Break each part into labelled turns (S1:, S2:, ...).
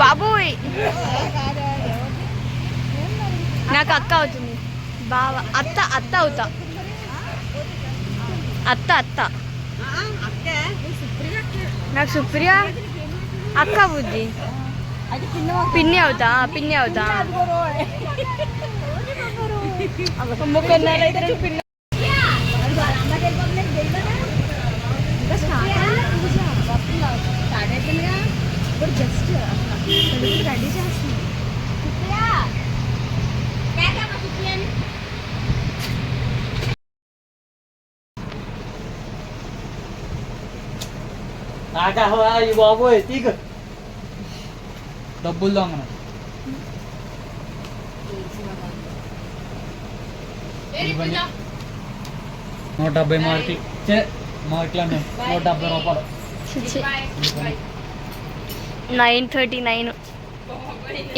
S1: బాబు నాకు అక్క అవుతుంది బావ అత్త అత్త అవుతా అత్త అత్త నాకు సుప్రియ అక్క బుద్ధి పిన్ని అవుతా పిన్ని అవుతా జస్ట్ రెడీ చేస్తుంది
S2: బాబోయ్ తీగ డబ్బులు దొంగన 170 మార్కులు మార్కులు 170 రూపాయలు
S1: 939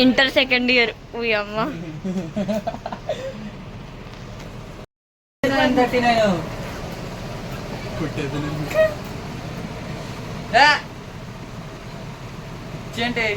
S1: ఇంటర్ సెకండ్ ఇయర్ అమ్మ
S2: 939 ఏంటి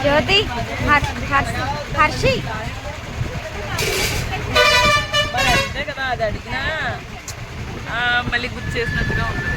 S1: జ్యోతి హర్షి
S3: కదా అది అడిగినా మళ్ళీ గుర్తు చేసినట్టుగా ఉంటుంది.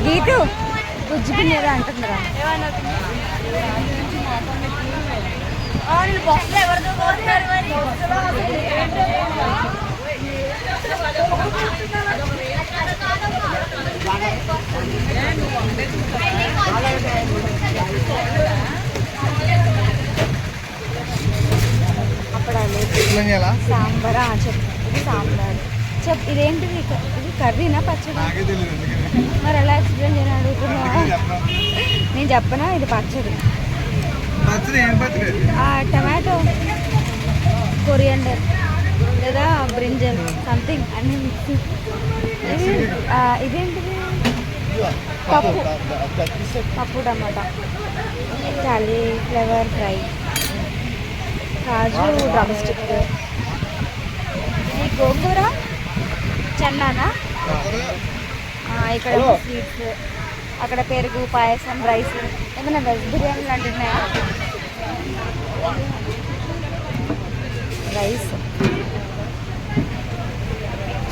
S1: గీతు బుజ్జి పిన్నేదా అంటున్నారా బస్సులో ఎవరితో పోతున్నారు మరి అప్పుడు సాంబారా చెప్పు ఇది సాంబార్ చెప్పు ఇదేంటిది ఇది కర్రీనా పచ్చడి మరి ఎలా ఎక్స్ప్లెయిన్ చేయని అడుగుతున్నా నేను చెప్పనా ఇది పచ్చడి టమాటో కొరియండర్ లేదా బ్రింజల్ సంథింగ్ అన్ని మిక్స్ ఇదేంటిది పప్పు టమాటా కాలీఫ్లవర్ ఫ్రై కాజు డ్రమ్ స్టిక్ ఈ గోంగూర చెన్నానా ఇక్కడ స్వీట్స్ అక్కడ పెరుగు పాయసం రైస్ ఏమైనా వెజ్ బిర్యానీ లాంటివి ఉన్నాయా రైస్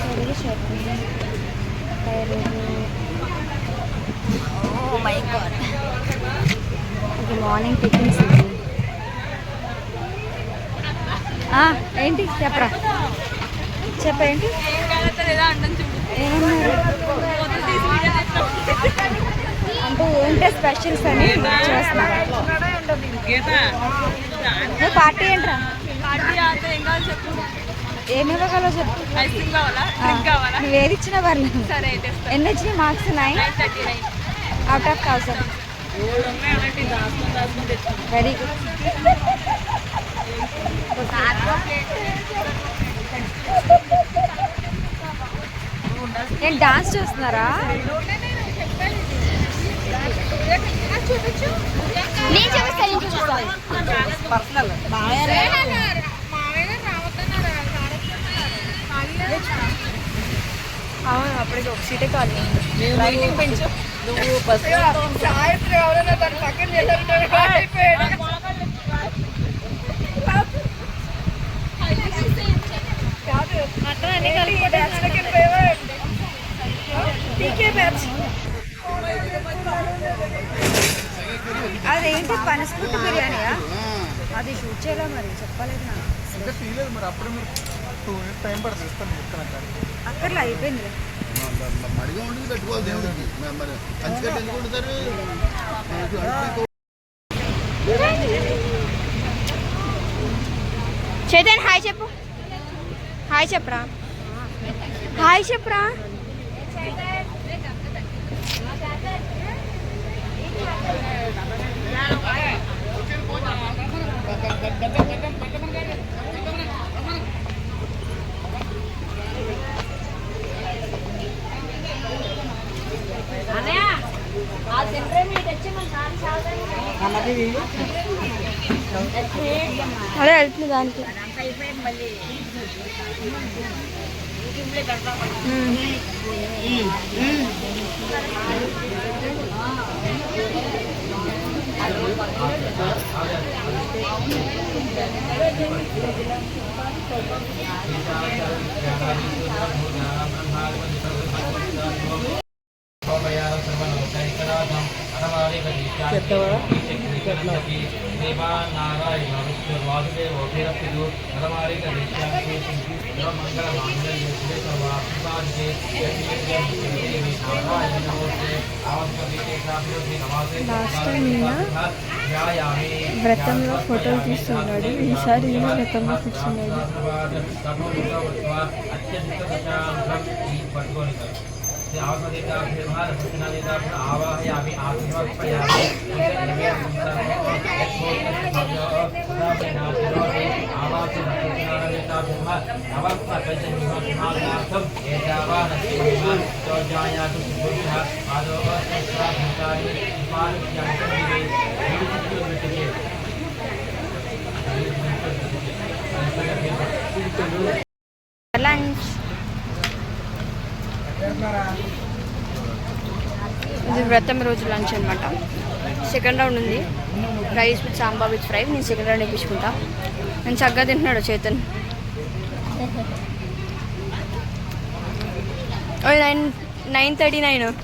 S1: పెరుగు చట్నీ పెరుగు ఓ మై గాడ్ ఇది మార్నింగ్ టిఫిన్స్ ఏంటి చెప్పరా చెప్పేంటి ఏమన్నారు అంటే ఏంటో స్పెషల్స్ అని చేస్తున్నారు పార్టీ ఏంట్రా ఏమి ఇవ్వగలవు చెప్పు నువ్వు ఏది ఇచ్చినా పర్లేదు ఎన్ని వచ్చినాయి marks 9 out of 1000 very good నేను డాన్స్ చూస్తున్నారా నేను చూపిస్తాను పర్సనల్ అవును అప్పటికి ఒక సీటే కాదు
S3: లైటింగ్ పెంచు నువ్వు బస్
S1: సాయంత్రం ఎవరైనా దాని పక్కన అదేంటి పనస్ఫూర్తి బిర్యానీయా అది షూట్ చేయాలా మరి చెప్పలేదు నాకు
S4: మరి అప్పుడు మీరు 2 minutes టైం పడుతుంది ఇస్తాను చెప్తాను
S1: అక్కర్లో అయిపోయింది
S4: మడిగా ఉండేది పెట్టుకోవాలి దేవుడికి మరి కంచికట్టు ఎందుకు వండుతారు
S1: చైతన్ హాయ్ చెప్పు హాయ్ చెప్పరా హాయ్ చెప్పరా అదే వెళ్తుంది దానికి లాస్ట్ టైం ఈయన వ్రతంలో ఫోటోలు తీస్తున్నాడు ఈసారి ఈయన వ్రతంలో కూర్చున్నాడు లంచ్ ఇది వ్రతం రోజు లంచ్ అనమాట సెకండ్ రౌండ్ ఉంది rice with sambar with fry నేను సెకండ్ రౌండ్ వేయించుకుంటా నేను చక్కగా తింటున్నాడు Chetan 9:39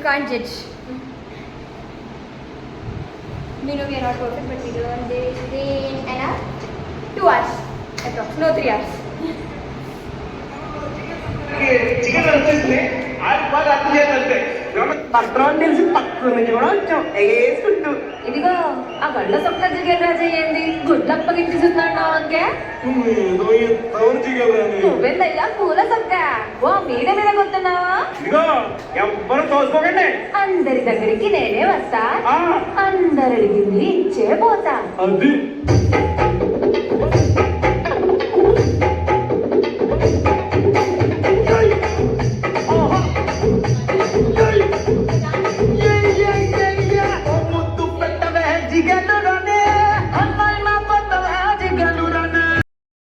S1: can't judge. We know we are not perfect, but we learn this in an hour, 2 hours, approx. No, 3 hours.
S5: Chicken వచ్చేసింది ఆడి బాగా అర్థం చేయాలంటే పత్రం తెలిసి పక్కన నుంచి కూడా వచ్చాం ఎగేసుకుంటూ
S3: ఇదిగో ఆ గళ్ళ సొక్క జిగేల్ రాజా ఏంది గుడ్లు అప్పగించి చూస్తున్నాడు అంకే
S5: ఏదో తవరు చికెన్
S3: నువ్వేందయ్యా పూల సొక్క ఓ మీద మీద కొడుతున్నావా
S5: ఇదిగో ఎవ్వరు తోసుకోకండి
S3: అందరి దగ్గరికి నేనే వస్తా
S5: ఆ,
S3: అందరు అడిగింది ఇచ్చే పోతా
S5: అది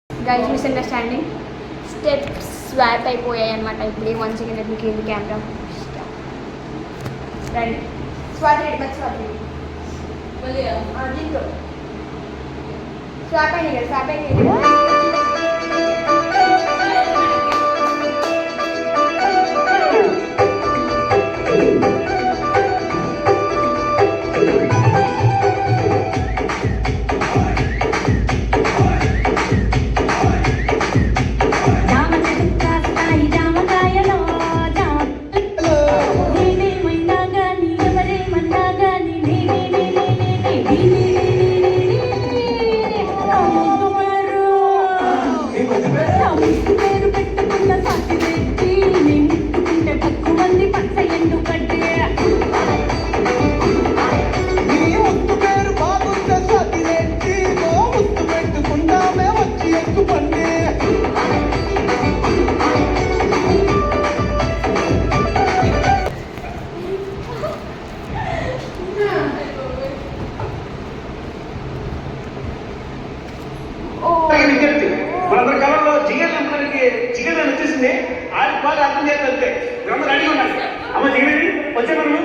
S1: గైస్ మిస్అండర్స్టాండింగ్ స్టెప్స్ స్వాప్ అయిపోయాయి అనమాట. ఇప్పుడు 1 second let me clean the camera. Ready? Swap ready, but swap ready. దీంట్లో స్వాప్ అయింది కదా, స్వాప్ అయింది కదా.
S5: మనందరి కాలంలో జిగేల్ మనకి చికెన్ అని వచ్చేసింది ఆడి బాగా అర్థం చేయాలంటే అందరూ రెడీ ఉండాలి అమ్మ జిగేది వచ్చే మనము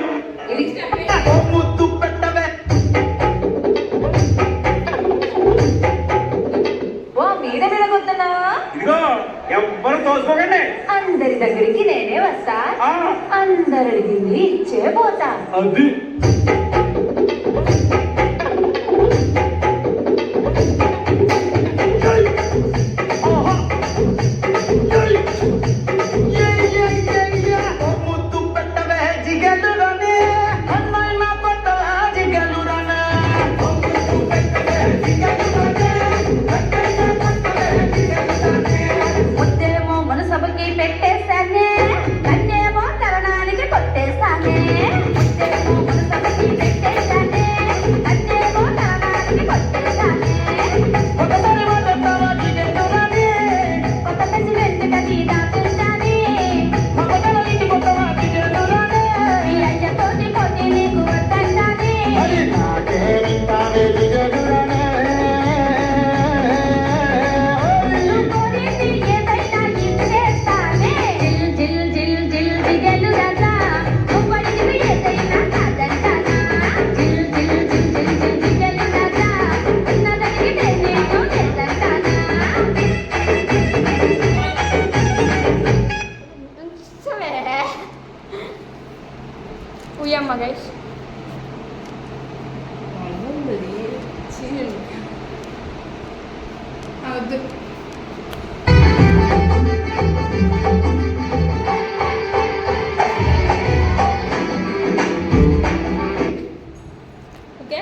S5: ముద్దు పెట్టవే
S3: ఓ మీద మీద కొడుతున్నావా
S5: ఇదిగో ఎవ్వరు తోసుకోకండి
S3: అందరి దగ్గరికి నేనే వస్తా
S5: ఆ,
S3: అందరు అడిగింది ఇచ్చే పోతా
S5: అది ముద్దు పెట్టవే జిగలు రానే అన్నయ్య నా పట్టవా జిగలు రానే ముద్దు పెట్టవే జిగలు రానే అన్నయ్య నా పట్టవే జిగలు రానే
S3: ముద్దేమో మనసభకి పెట్టేస్తానే కన్నేమో తరణానికి కొట్టేస్తానే ముద్దేమో మనసభకి పెట్టేస్తానే కన్నేమో తరణానికి కొట్టేస్తానే
S5: ఒకసారి మాట్లాడతావా జిగలు రానే
S3: కొత్త ప్రెసిడెంట్ కది దాచుంటానే
S5: మగతల ఇంటి కొత్తవా జిగలు రానే
S3: మీ అయ్యతోటి పోటీ నీకు వద్దంటానే
S5: అది నాకే వింటావే జిగలు రానే
S3: కోరిని ఏదైనా ఇచ్చేస్తానే జిల్ జిల్ జిల్ జిల్ జిగలు రాజా నువ్వడిగిన ఏదైనా కాదంటానా జిల్ జిల్ జిల్ జిల్ జిల్ జిగలు రాజా ఉన్నదడిగితే నేను చేద్దంటానా
S1: ఉయ్యమ్మ గైస్. ఓకే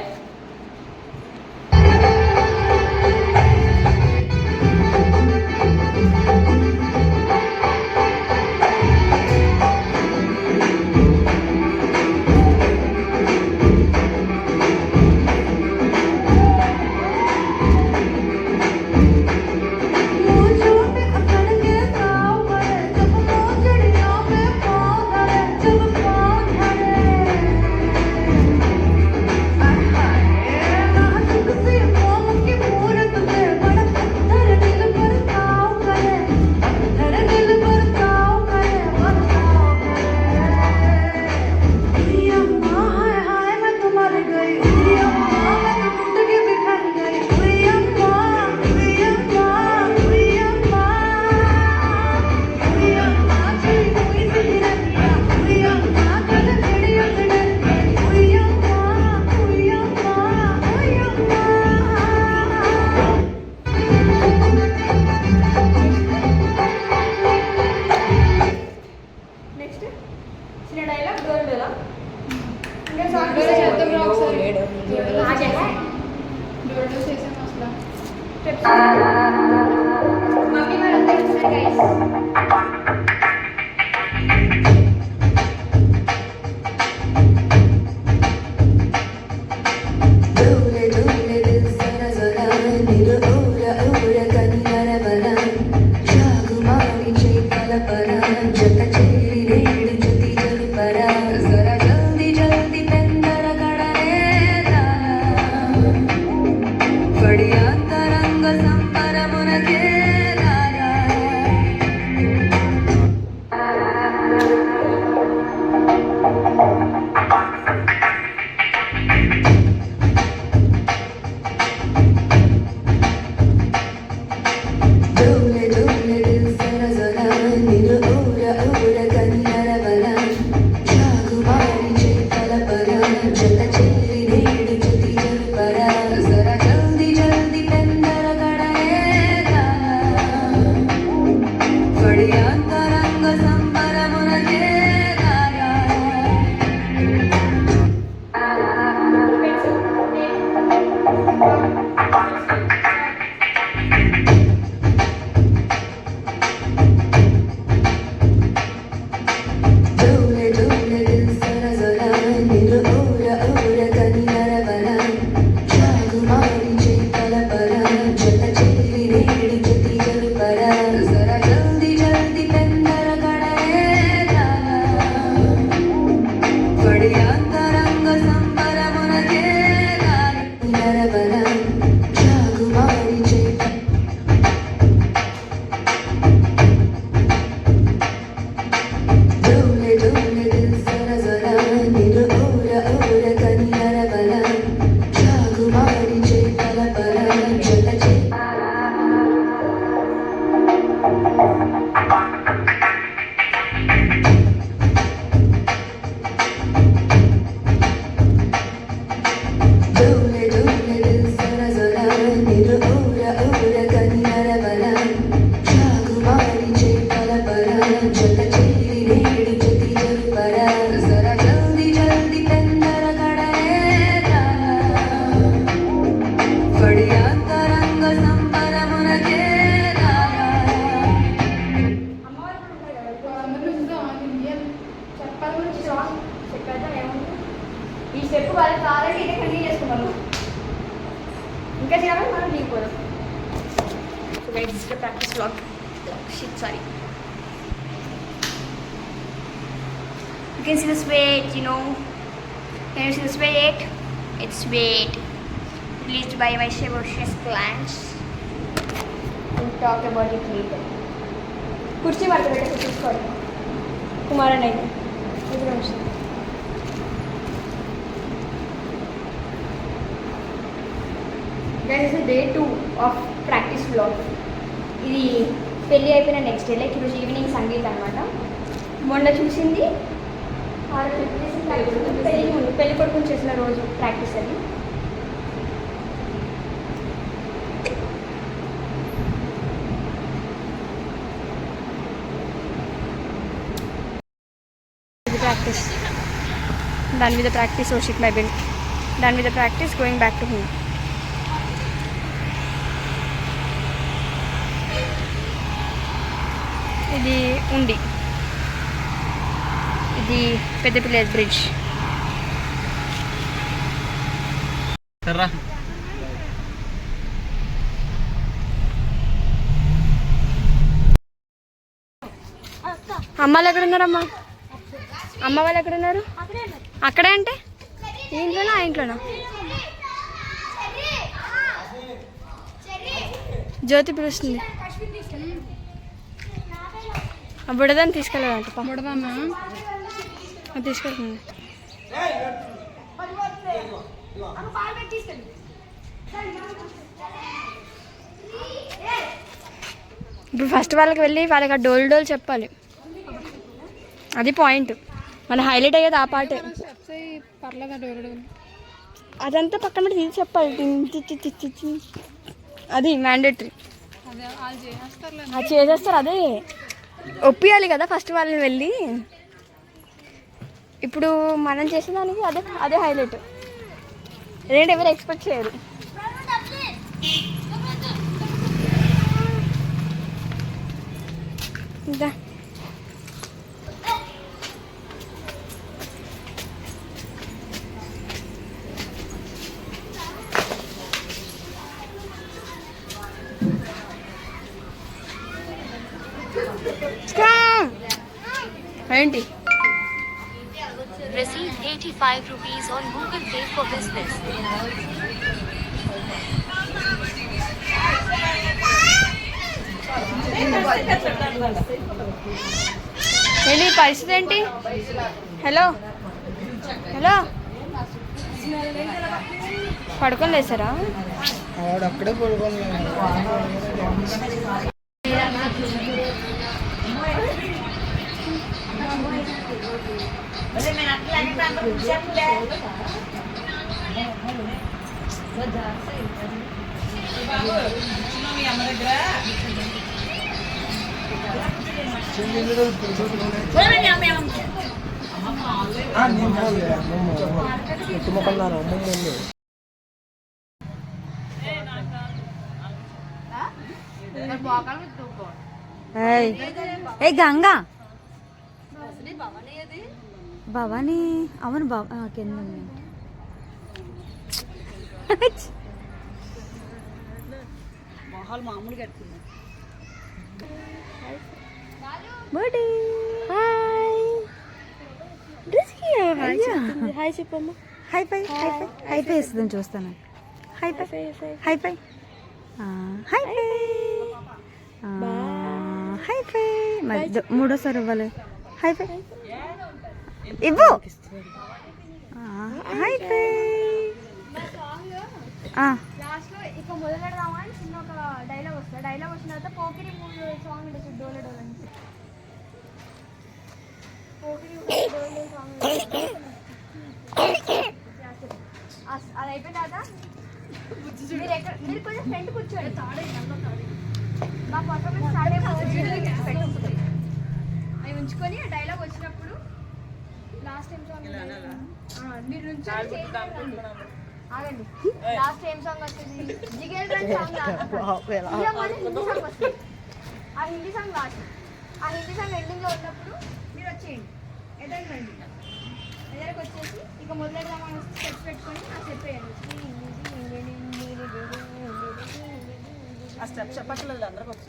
S1: మమ్మీ వాళ్ళంతా వచ్చారు గైస్. ఈ స్టెప్ వాళ్ళకి కావాలంటే ఇదే కంటిన్యూ చేసుకున్నాము. ఇంకా చేయాలి మనం దిగిపోదాం. So guys this is the practice vlog. Shit sorry. You can see this weight, you know. Can you see this weight? It's weight released by my sebaceous glands. We'll talk about it later. కుర్చీ పడుతుంది చూసుకోండి. కుమారన్ అయితే ఎదురు వస్తుంది. Guys, this is day 2 of practice vlog. ఇది పెళ్ళి అయిపోయిన next day, like ఈరోజు ఈవినింగ్ సంగీత్ అనమాట. మొన్న చూసింది పెళ్లి కొడుకుని చేసిన రోజు ప్రాక్టీస్ అది. Practice. Done with the practice, oh shit my bill. Done with the practice, going back to home. ఇది ఉండి, ఇది పెద్దపల్లి బ్రిడ్జ్. అమ్మ వాళ్ళు ఎక్కడున్నారమ్మా? అమ్మ వాళ్ళు ఎక్కడున్నారు? అక్కడే అంటే ఈ ఇంట్లోనా ఆ ఇంట్లోనా? జ్యోతి పిలుస్తుంది. బుడదాన్ని తీసుకెళ్ళాలంట. బుడదాన్నా తీసుకెళ్తుంది. ఇప్పుడు ఫస్ట్ వాళ్ళకి వెళ్ళి వాళ్ళకి ఆ డోల్ డోల్ చెప్పాలి. అది పాయింట్. మన హైలైట్ అయ్యేది ఆ పాటే. అదంతా పక్కన పెట్టి తీసి చెప్పాలి. అది మ్యాండేటరీ. అది చేసేస్తారు. అదే ఒప్పియాలి కదా ఫస్ట్ వాళ్ళని వెళ్ళి. ఇప్పుడు మనం చేసేదానికి అదే అదే హైలైట్. ఏంటంటే ఎవరు ఎక్స్పెక్ట్ చేయరు. ఇంకా ఏంటి
S6: Receive 85 rupees on Google Pay for business.
S1: ఏంటి పరిస్థితి ఏంటి? హలో హలో పడుకొని లేసారా?
S5: అక్కడే పడుకోండి.
S1: ఏ గంగా భవానీ అవును బాబా కింద హాయ్ చెప్పమ్మా. హై పై హై పై హై పై వేస్తుందని చూస్తాను. హై పై హై పై హై పై హై పై మూడోసారి ఇవ్వాలి. హై పై ఇవ్వు. హై పై
S7: ఇక మొదలు పెడదామని చిన్న ఒక డైలాగ్ వస్తుంది. డైలాగ్ వచ్చిన తర్వాత పోకిరి మూవీ సాంగ్ ఉంటుంది డోలే డోల్ అని. పోకిరి డోలే సాంగ్ అది అయిపోయిన తర్వాత మీరు కొంచెం ఫ్రెండ్ కూర్చోండి. మా పర్ఫార్మెన్స్ స్టార్ట్ అయిపోతుంది. అవి ఉంచుకొని ఆ డైలాగ్ వచ్చినప్పుడు లాస్ట్ టైం సాంగ్ మీరు నుంచి ఆగండి. లాస్ట్ ఏం సాంగ్ వస్తుంది? జిగేల్ రన్ సాంగ్ హిందీ సాంగ్ వస్తుంది. ఆ హిందీ సాంగ్ లాస్ట్. ఆ హిందీ సాంగ్ ఎండింగ్ లో ఉన్నప్పుడు మీరు వచ్చేయండి. ఎదురు రండి. ఎదురుకి వచ్చేసి ఇక మొదలెడదామని స్టెప్స్ పెట్టుకొని ఆ స్టెప్ వేయండి.
S8: ఆ స్టెప్ చెప్పట్లేదు అందరికి వచ్చి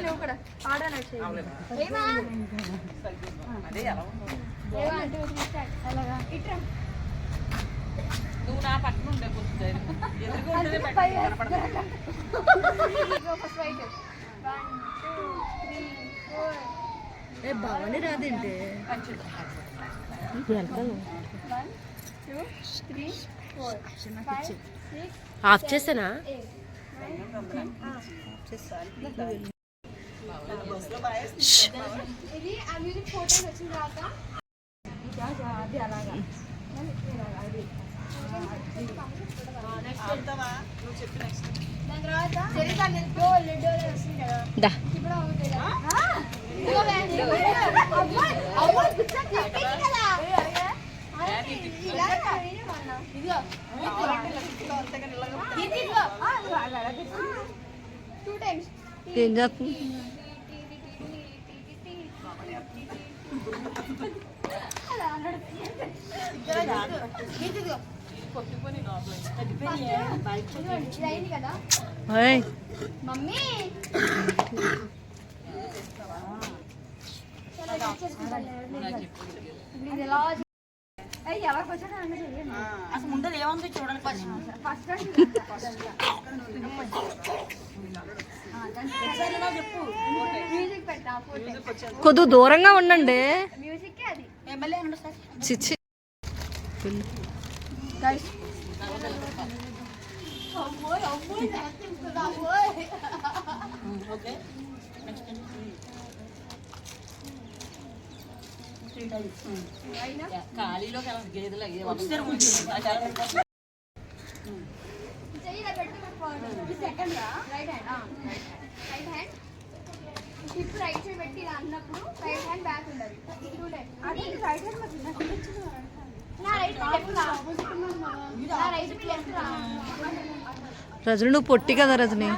S7: నువ్వు కూడా ఆడాను
S8: అదే ఎలా
S7: ఇట్రా
S8: నువ్వు నా పక్కన ఉండే కూర్చుంటే
S7: ఫస్ట్ రైట్ 1 2 3 4
S1: భవానీ రాదేంటి?
S7: 1 2 3 4 5 6
S1: ఆఫ్ చేసానా?
S7: ఇది ఆ మ్యూజిక్ ఫోటో వచ్చిన తర్వాత అది అలాగా దాని తర్వాత డోలే డోలే వస్తుంది కదా. ఇప్పుడు అవుతుంది కదా. టూ టైమ్స్
S1: ఏం చేస్తుంది?
S7: అయింది కదా మమ్మీ. ఎవరికి వచ్చాక
S8: అసలు ముందు ఏముంది చూడండి.
S7: ఫస్ట్ చెప్పు మ్యూజిక్ పెట్టా
S1: కొద్దిగా దూరంగా ఉండండి.
S7: మ్యూజిక్ అది
S1: చిచ్చి
S8: ఖాళీలో గేదెలు
S7: second right hand right hand hip right side పెట్టి ఇలా అన్నప్పుడు రైట్ హ్యాండ్ బ్యాక్ ఉండాలి. టూ టైమ్స్ అది రైట్ హ్యాండ్ నా రైట్ లెఫ్ట్ రా నా రైట్ లెఫ్ట్ రా.
S1: రజని నువ్వు పొట్టి కదా రజని.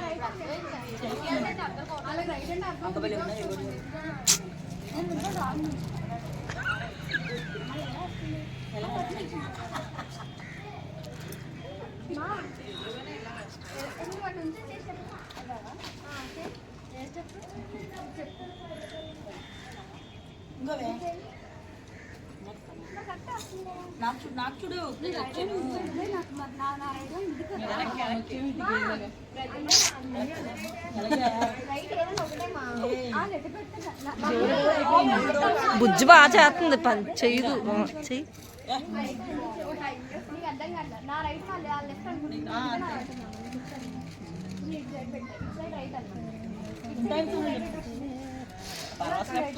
S8: నాకు చూడు
S1: బుజ్జి బాగా చేస్తుంది పని చేయదు చెయ్యి.
S7: అర్థం కాదు నా రైట్ వాళ్ళు లెఫ్ట్ అనుకుంటున్నా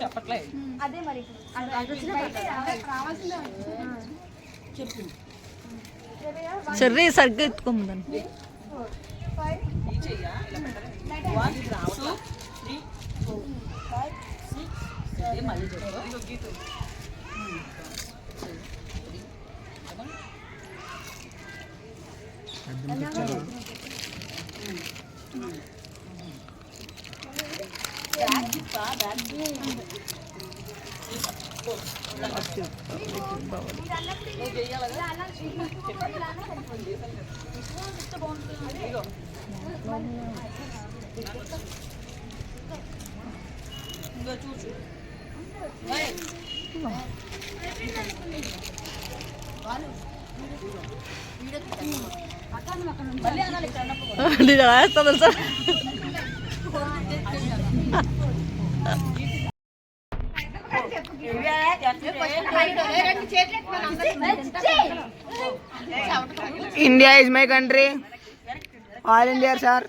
S8: చెప్పట్లే
S7: అదే మరి
S8: చెప్పింది
S1: సరే సరిగ్గా ఎత్తుకోమని
S8: చెయ్యా ఇలా పెట్టాలి 1 2 3 4 5 6 మళ్ళీ చెప్పు గీత
S1: నేను వేస్తాను sir.
S5: India is my country. All India sir.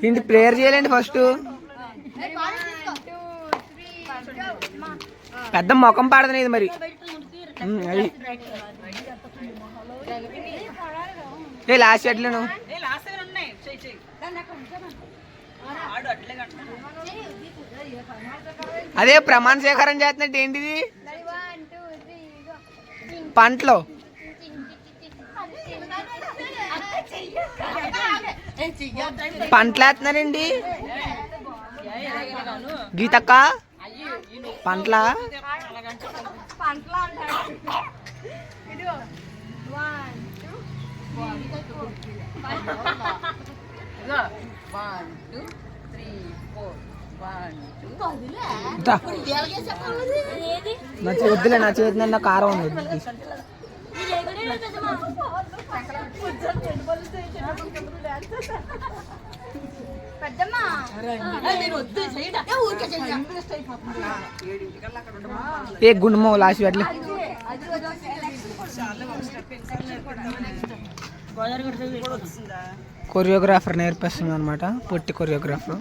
S5: ఇంటి ప్రేయర్ చేయాలండి ఫస్ట్. పెద్ద ముఖం పడదు ఇది మరి. అది లాస్ట్ ఎట్లను అదే ప్రమాణ స్వీకారం చేస్తున్నట్టు ఏంటిది పంటలో పంటలు వేస్తున్నారండి గీతక్క పంటల నా వద్దులే నా చేతి నిండా కారం ఉంది. ఏ గుండమో లాస్ట్ అట్లా కొరియోగ్రాఫర్ నేర్పిస్తుంది అనమాట. పొట్టి కొరియోగ్రాఫర్.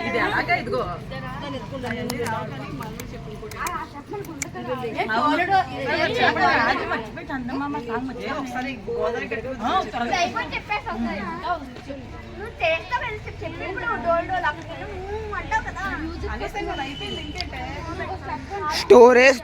S8: ఇది అలాగే ఇదిగో
S5: స్టోరేజ్